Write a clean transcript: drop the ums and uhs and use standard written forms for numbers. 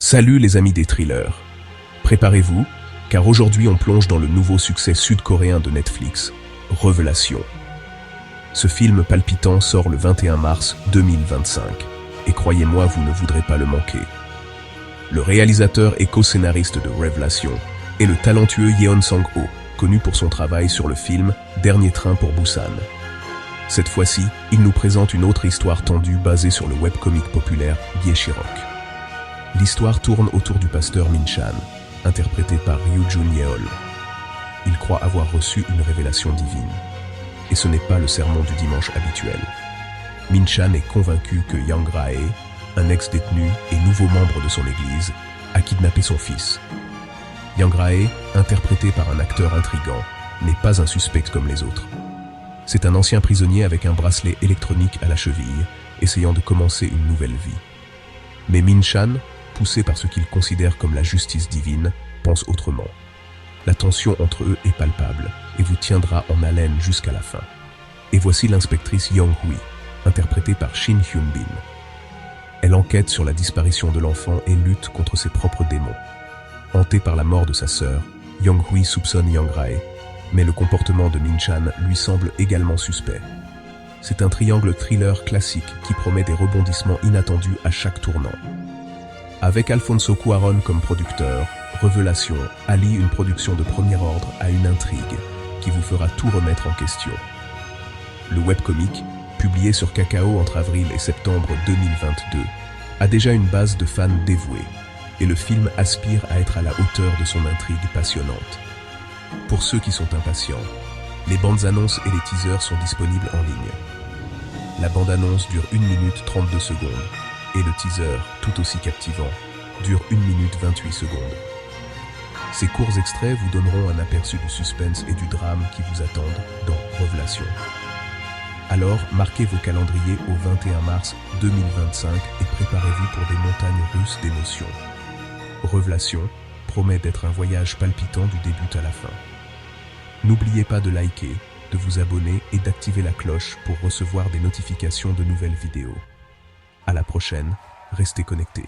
Salut les amis des thrillers. Préparez-vous, car aujourd'hui on plonge dans le nouveau succès sud-coréen de Netflix, Révélation. Ce film palpitant sort le 21 mars 2025, et croyez-moi, vous ne voudrez pas le manquer. Le réalisateur et co-scénariste de Révélation est le talentueux Yeon Sang-ho, connu pour son travail sur le film Dernier train pour Busan. Cette fois-ci, il nous présente une autre histoire tendue basée sur le webcomic populaire Daeshirok. L'histoire tourne autour du pasteur Min-chan, interprété par Ryu Jun-yeol. Il croit avoir reçu une révélation divine. Et ce n'est pas le sermon du dimanche habituel. Min-chan est convaincu que Yang Rae, un ex-détenu et nouveau membre de son église, a kidnappé son fils. Yang Rae, interprété par un acteur intrigant, n'est pas un suspect comme les autres. C'est un ancien prisonnier avec un bracelet électronique à la cheville, essayant de commencer une nouvelle vie. Mais Min-chan, poussé par ce qu'il considère comme la justice divine, pense autrement. La tension entre eux est palpable et vous tiendra en haleine jusqu'à la fin. Et voici l'inspectrice Young-hui, interprétée par Shin Hyun-bin. Elle enquête sur la disparition de l'enfant et lutte contre ses propres démons. Hantée par la mort de sa sœur, Young-hui soupçonne Yang Rae, mais le comportement de Min-chan lui semble également suspect. C'est un triangle thriller classique qui promet des rebondissements inattendus à chaque tournant. Avec Alfonso Cuarón comme producteur, Révélation allie une production de premier ordre à une intrigue qui vous fera tout remettre en question. Le webcomic, publié sur Kakao entre avril et septembre 2022, a déjà une base de fans dévoués, et le film aspire à être à la hauteur de son intrigue passionnante. Pour ceux qui sont impatients, les bandes annonces et les teasers sont disponibles en ligne. La bande-annonce dure 1 minute 32 secondes, et le teaser, tout aussi captivant, dure 1 minute 28 secondes. Ces courts extraits vous donneront un aperçu du suspense et du drame qui vous attendent dans Révélation. Alors, marquez vos calendriers au 21 mars 2025 et préparez-vous pour des montagnes russes d'émotions. Révélation promet d'être un voyage palpitant du début à la fin. N'oubliez pas de liker, de vous abonner et d'activer la cloche pour recevoir des notifications de nouvelles vidéos. À la prochaine, restez connectés.